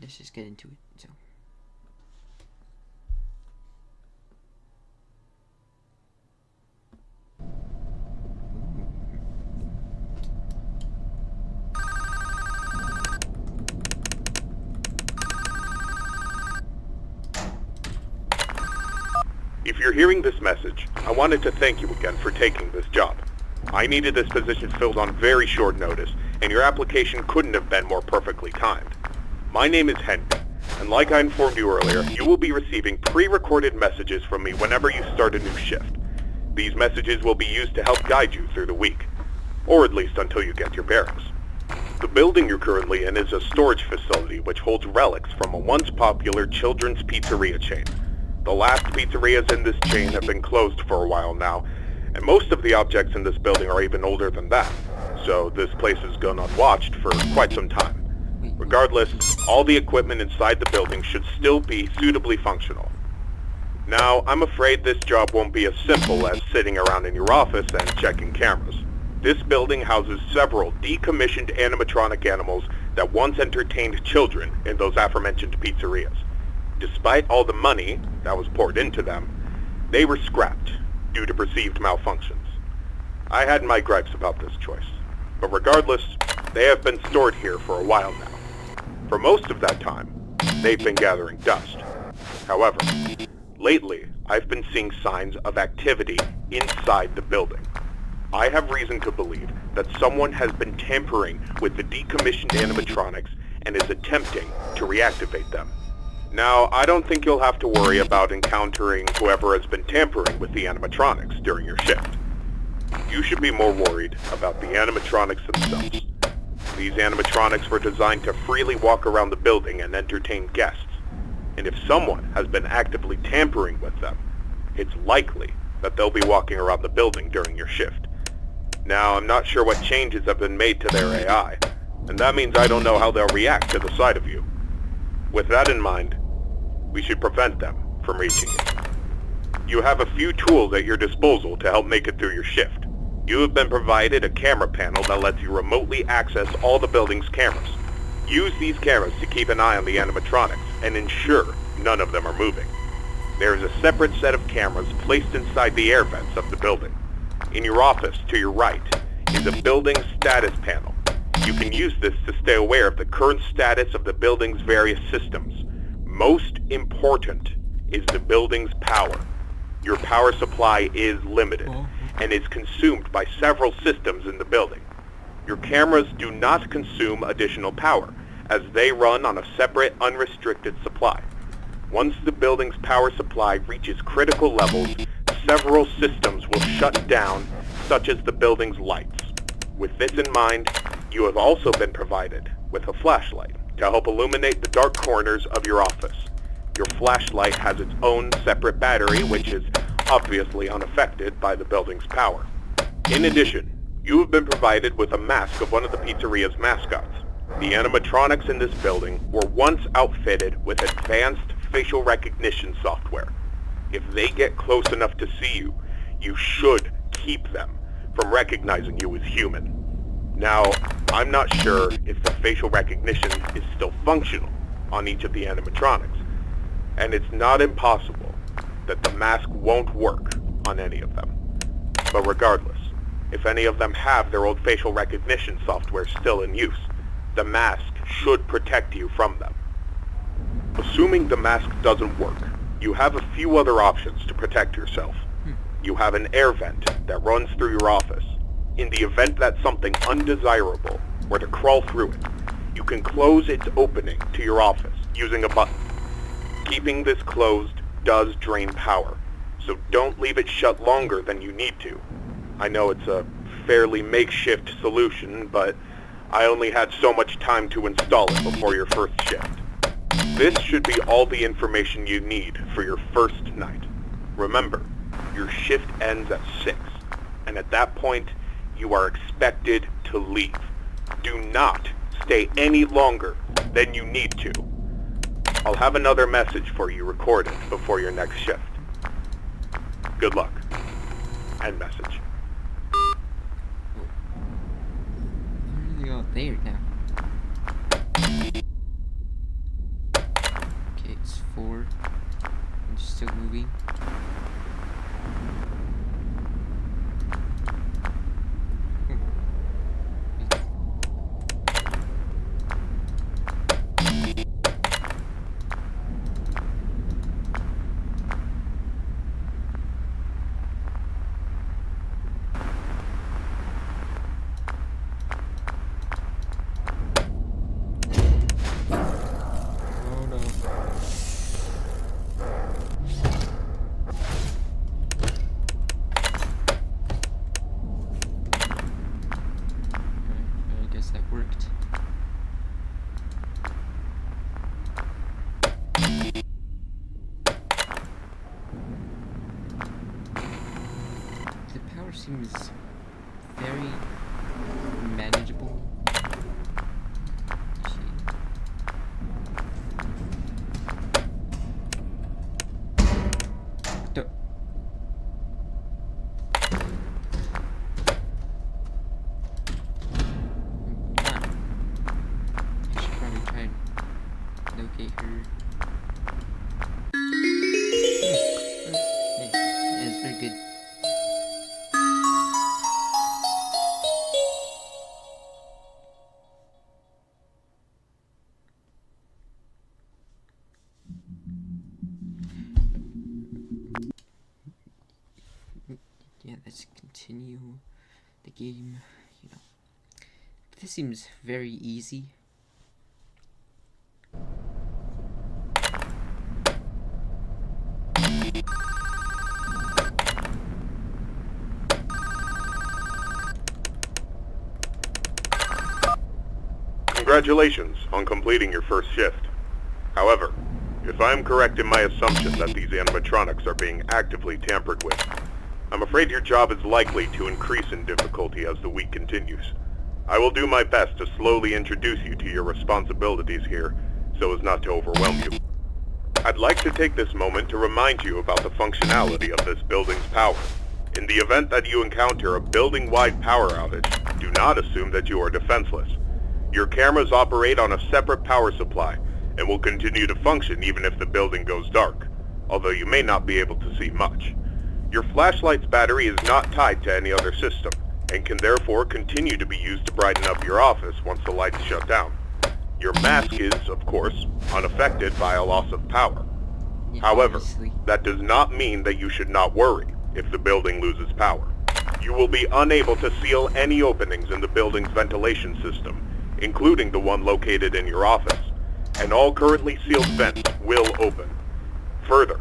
let's just get into it. So. If you're hearing this message, I wanted to thank you again for taking this job. I needed this position filled on very short notice, and your application couldn't have been more perfectly timed. My name is Henry, and like I informed you earlier, you will be receiving pre-recorded messages from me whenever you start a new shift. These messages will be used to help guide you through the week, or at least until you get your bearings. The building you're currently in is a storage facility which holds relics from a once popular children's pizzeria chain. The last pizzerias in this chain have been closed for a while now, and most of the objects in this building are even older than that, so this place has gone unwatched for quite some time. Regardless, all the equipment inside the building should still be suitably functional. Now, I'm afraid this job won't be as simple as sitting around in your office and checking cameras. This building houses several decommissioned animatronic animals that once entertained children in those aforementioned pizzerias. Despite all the money that was poured into them, they were scrapped due to perceived malfunctions. I had my gripes about this choice, but regardless, they have been stored here for a while now. For most of that time, they've been gathering dust. However, lately, I've been seeing signs of activity inside the building. I have reason to believe that someone has been tampering with the decommissioned animatronics and is attempting to reactivate them. Now, I don't think you'll have to worry about encountering whoever has been tampering with the animatronics during your shift. You should be more worried about the animatronics themselves. These animatronics were designed to freely walk around the building and entertain guests. And if someone has been actively tampering with them, it's likely that they'll be walking around the building during your shift. Now, I'm not sure what changes have been made to their AI, and that means I don't know how they'll react to the sight of you. With that in mind, we should prevent them from reaching you. You have a few tools at your disposal to help make it through your shift. You have been provided a camera panel that lets you remotely access all the building's cameras. Use these cameras to keep an eye on the animatronics and ensure none of them are moving. There is a separate set of cameras placed inside the air vents of the building. In your office to your right is a building status panel. You can use this to stay aware of the current status of the building's various systems. Most important is the building's power. Your power supply is limited and is consumed by several systems in the building. Your cameras do not consume additional power, as they run on a separate, unrestricted supply. Once the building's power supply reaches critical levels, several systems will shut down, such as the building's lights. With this in mind, you have also been provided with a flashlight to help illuminate the dark corners of your office. Your flashlight has its own separate battery, which is obviously unaffected by the building's power. In addition, you have been provided with a mask of one of the pizzeria's mascots. The animatronics in this building were once outfitted with advanced facial recognition software. If they get close enough to see you, you should keep them from recognizing you as human. Now, I'm not sure if the facial recognition is still functional on each of the animatronics, and it's not impossible that the mask won't work on any of them. But regardless, if any of them have their old facial recognition software still in use, the mask should protect you from them. Assuming the mask doesn't work, you have a few other options to protect yourself. You have an air vent that runs through your office. In the event that something undesirable were to crawl through it, you can close its opening to your office using a button. Keeping this closed does drain power, so don't leave it shut longer than you need to. I know it's a fairly makeshift solution, but I only had so much time to install it before your first shift. This should be all the information you need for your first night. Remember, your shift ends at 6, and at that point, you are expected to leave. Do not stay any longer than you need to. I'll have another message for you recorded before your next shift. Good luck. End message. Where are you out there now? 4 and still moving. Seems very manageable. I should probably try and locate her. Yeah, it's very good. Yeah, let's continue the game. You know, this seems very easy. Congratulations on completing your first shift. However, if I am correct in my assumption that these animatronics are being actively tampered with, I'm afraid your job is likely to increase in difficulty as the week continues. I will do my best to slowly introduce you to your responsibilities here, so as not to overwhelm you. I'd like to take this moment to remind you about the functionality of this building's power. In the event that you encounter a building-wide power outage, do not assume that you are defenseless. Your cameras operate on a separate power supply, and will continue to function even if the building goes dark, although you may not be able to see much. Your flashlight's battery is not tied to any other system, and can therefore continue to be used to brighten up your office once the lights shut down. Your mask is, of course, unaffected by a loss of power. Yeah, However, obviously. that does not mean that you should not worry if the building loses power. You will be unable to seal any openings in the building's ventilation system, including the one located in your office, and all currently sealed vents will open. Further,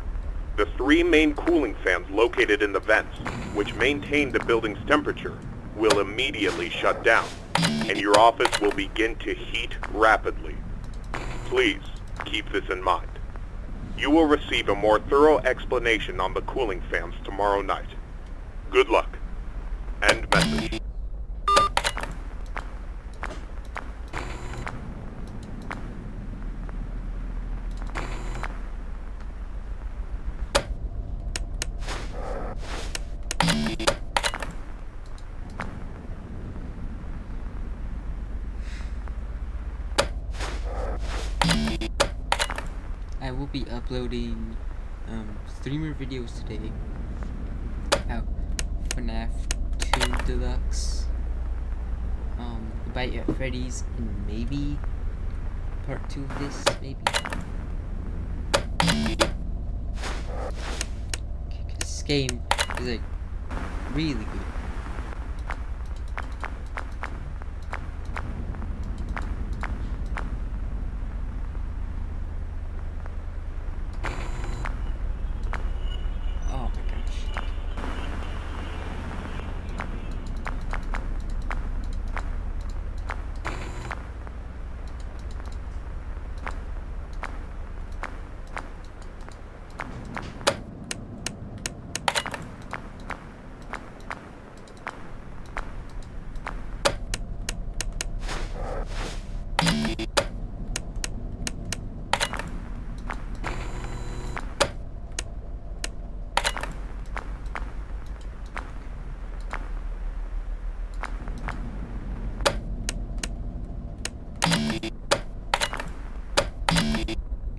the 3 main cooling fans located in the vents, which maintain the building's temperature, will immediately shut down, and your office will begin to heat rapidly. Please keep this in mind. You will receive a more thorough explanation on the cooling fans tomorrow night. Good luck. End message. I will be uploading 3 more videos today about FNAF 2 Deluxe, The Bite at Freddy's, and maybe part 2 of this, maybe. This game is like really good.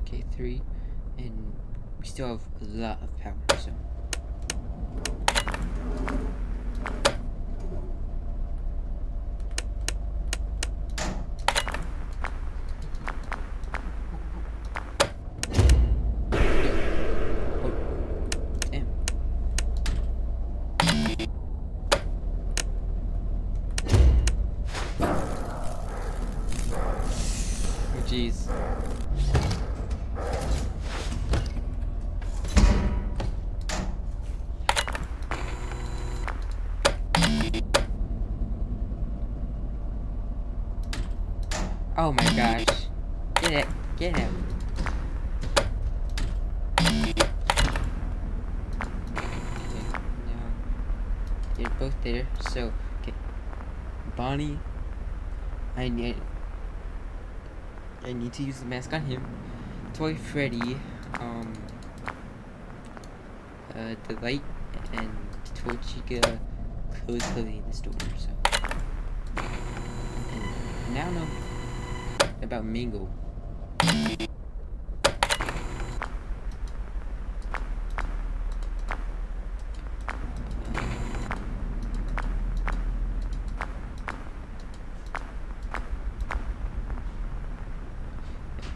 Okay, 3, and we still have a lot of power, so. Jeez. Oh my gosh. Get it. Get it. Okay, now they're both there. So, okay. Bonnie, I need to use the mask on him. Toy Freddy, the light, and Toy Chica closing the store. So, and now know about Mingo.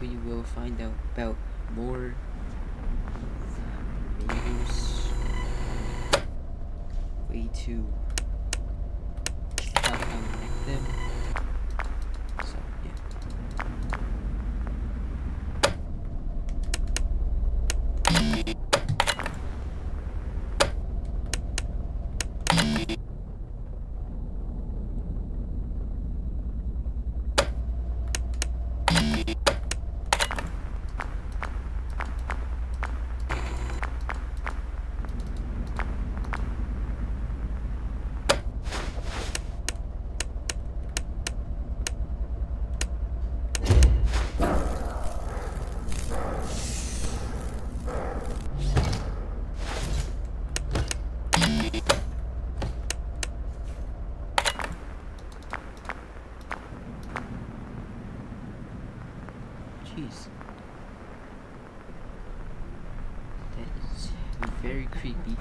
We will find out about more Mingo's way to connect them. So yeah. Jeez. That is very creepy.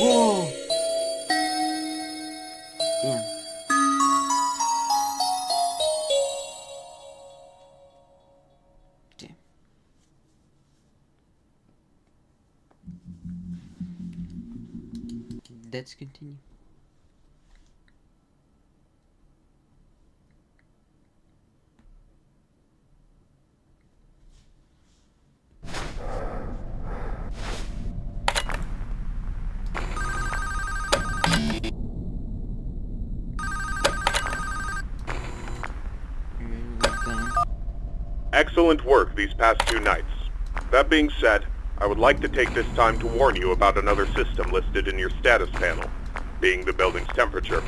Whoa! Damn. Damn. Let's continue. Excellent work these past 2 nights. That being said, I would like to take this time to warn you about another system listed in your status panel, being the building's temperature.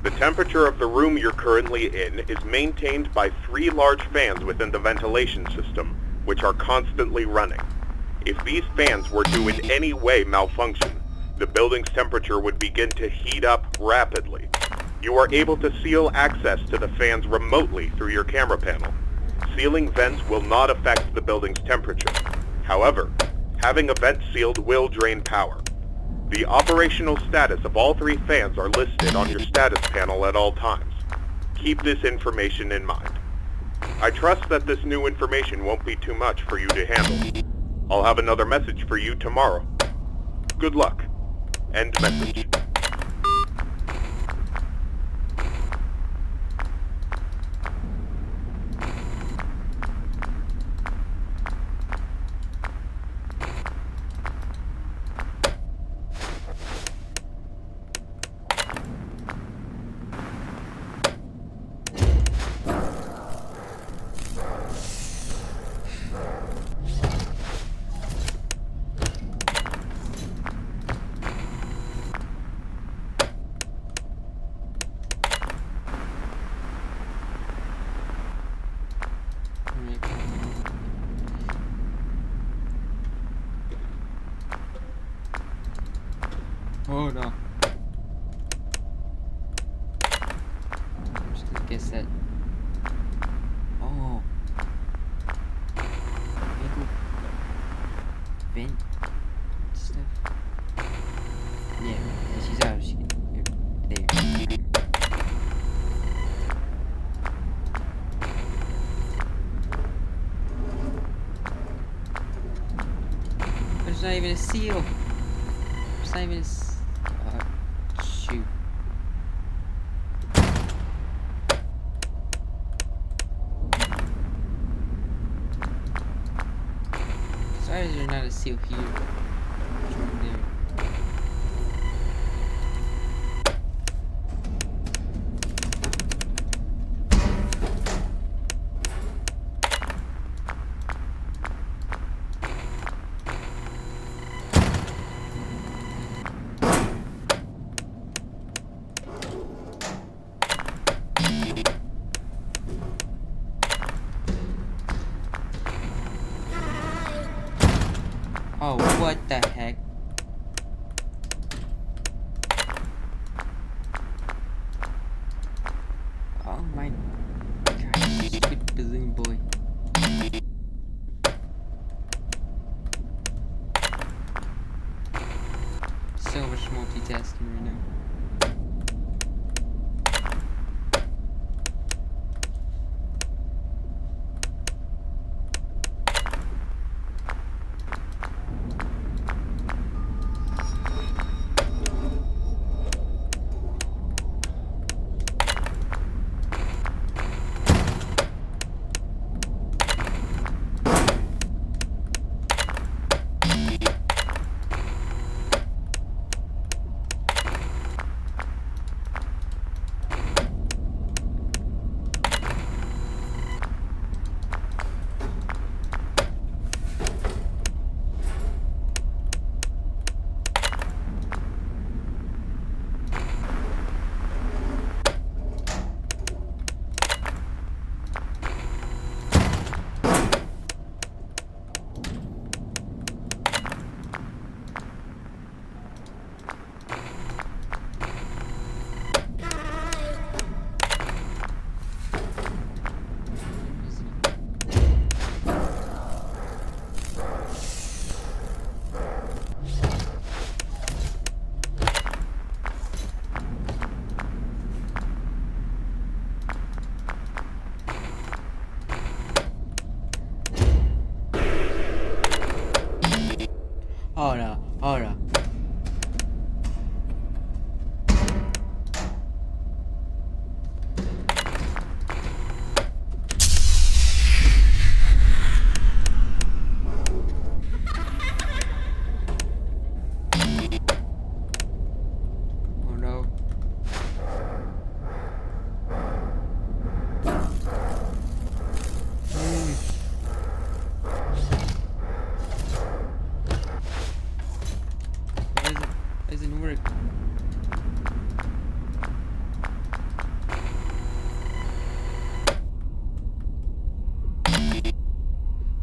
The temperature of the room you're currently in is maintained by 3 large fans within the ventilation system, which are constantly running. If these fans were to in any way malfunction, the building's temperature would begin to heat up rapidly. You are able to seal access to the fans remotely through your camera panel. Sealing vents will not affect the building's temperature. However, having a vent sealed will drain power. The operational status of all 3 fans are listed on your status panel at all times. Keep this information in mind. I trust that this new information won't be too much for you to handle. I'll have another message for you tomorrow. Good luck. End message. Oh no. I'm just gonna guess that. Oh. Maybe vent stuff. Yeah, she's out. There. There's not even a seal. There's not even a shoot. Sorry, there's not a seal here. It's right there. Oh, what the heck? Oh my gosh, stupid balloon boy. So much multitasking right now. Oh no, oh no. Oh no. Doesn't work.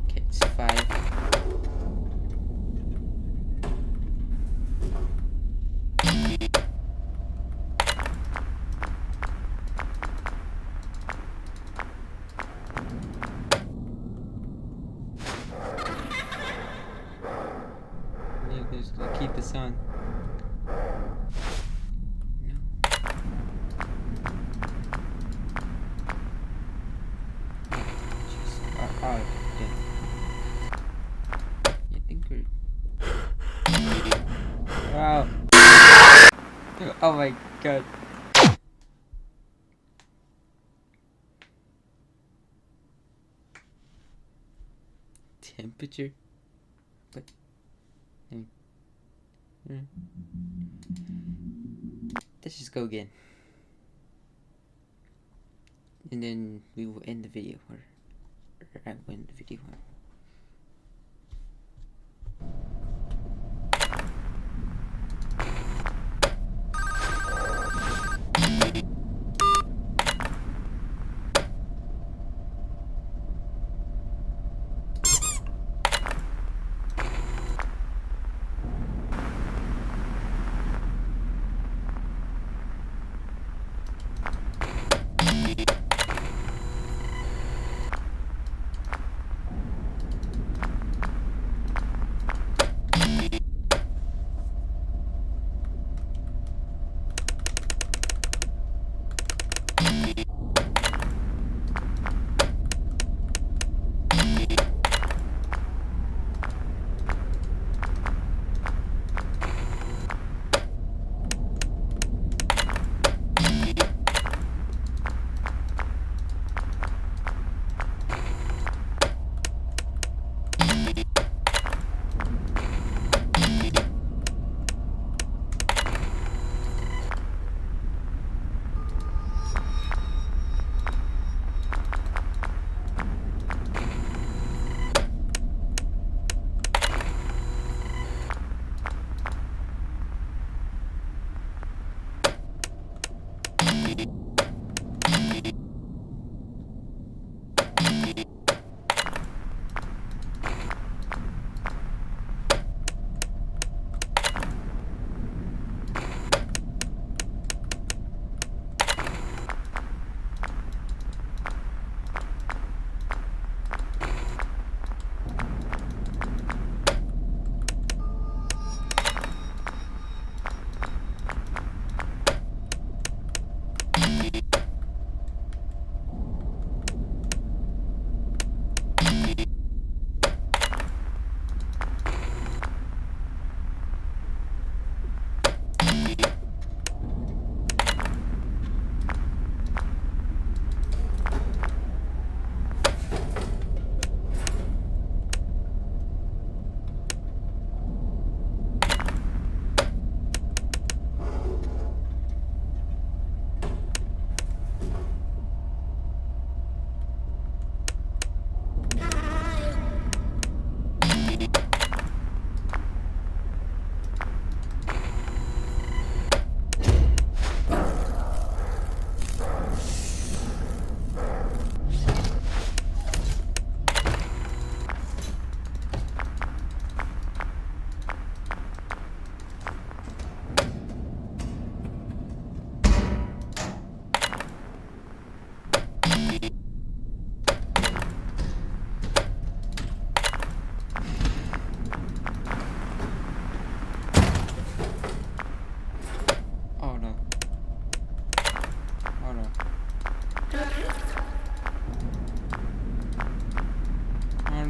Okay, it's 5. Yeah, just gonna keep this on. No. Oh, yeah. I think we're. Wow. Oh my god. Temperature? What? Let's just go again. And then we will end the video. Or I will end the video.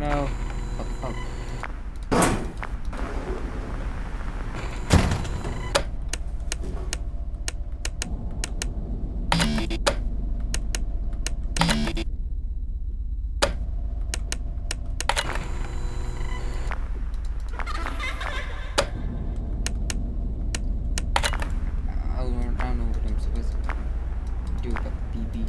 no. Oh, oh. I don't know what I'm supposed to do about the BB.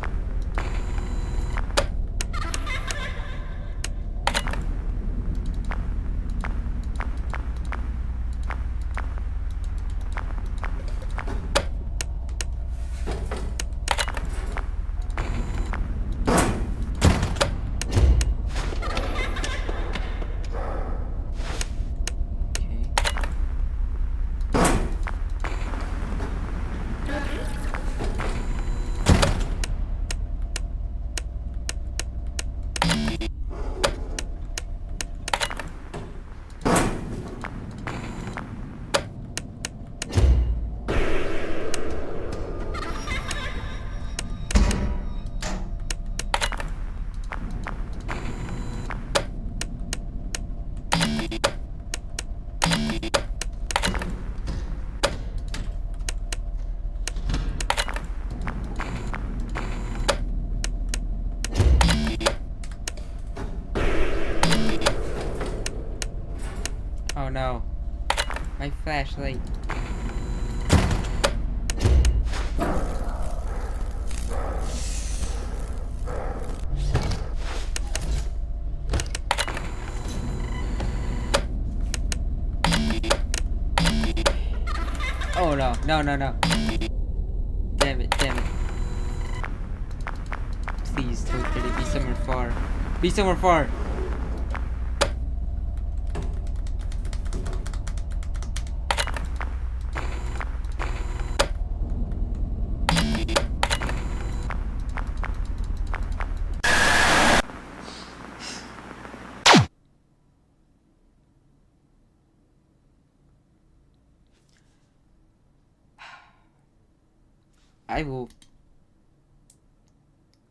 Oh no. My flashlight. Oh no, no, no, no. Damn it, damn it. Please, Toad Freddy, be somewhere far. Be somewhere far! I will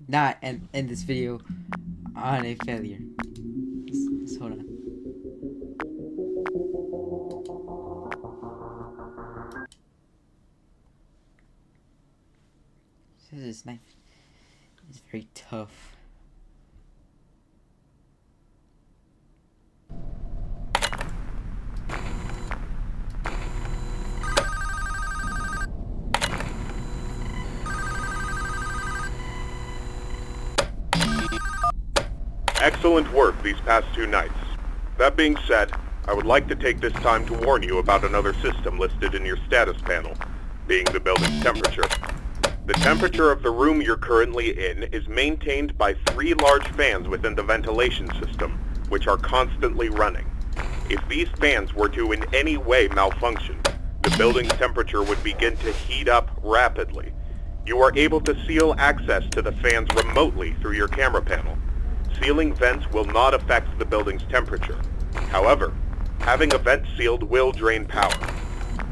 not end this video on a failure. Just hold on. This knife is very tough. Excellent work these past 2 nights. That being said, I would like to take this time to warn you about another system listed in your status panel, being the building's temperature. The temperature of the room you're currently in is maintained by 3 large fans within the ventilation system, which are constantly running. If these fans were to in any way malfunction, the building's temperature would begin to heat up rapidly. You are able to seal access to the fans remotely through your camera panel. Sealing vents will not affect the building's temperature. However, having a vent sealed will drain power.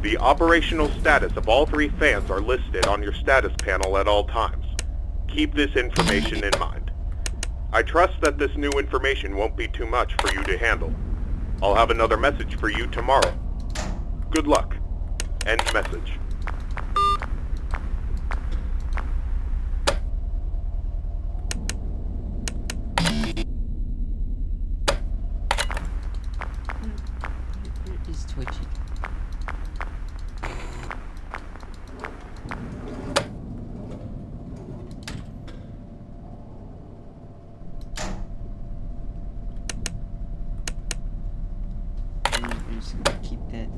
The operational status of all 3 fans are listed on your status panel at all times. Keep this information in mind. I trust that this new information won't be too much for you to handle. I'll have another message for you tomorrow. Good luck. End message. It's twitchy. I'm just gonna keep that.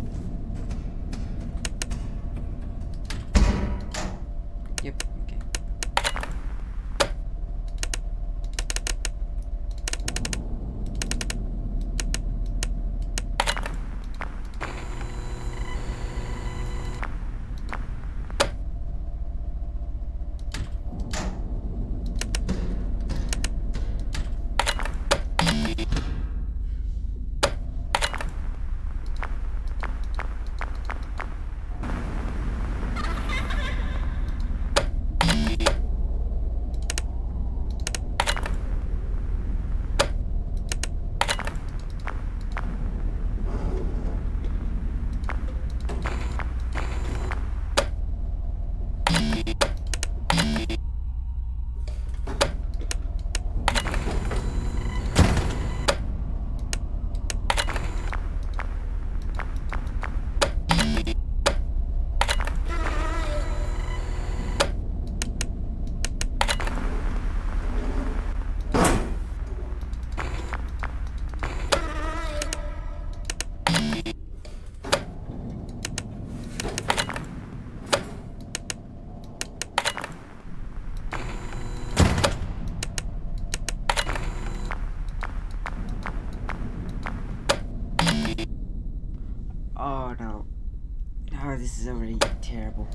this is already terrible.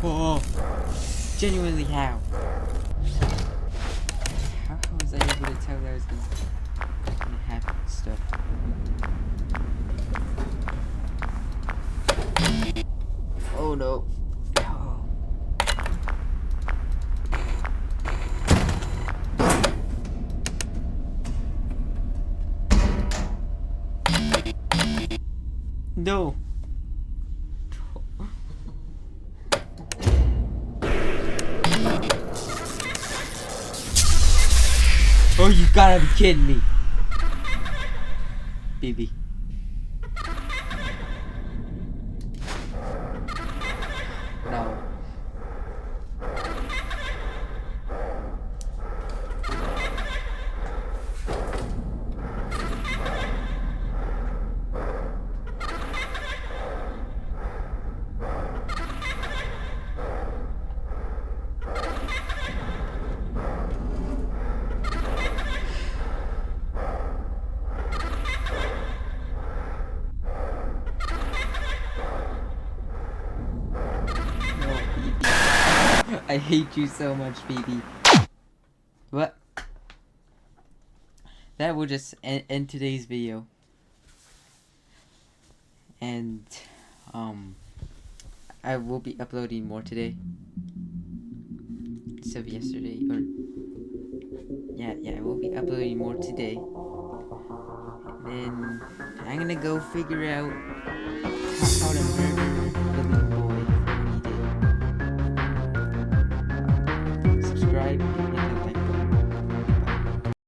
Oh, genuinely how? How was I able to tell that I was gonna happen stuff? Oh no. Oh. No. Oh, you gotta be kidding me. BB. No. I hate you so much, BB. What? That will just end today's video. And, I will be uploading more today. Instead of yesterday, or... Yeah, I will be uploading more today. And then, I'm gonna go figure out how to murder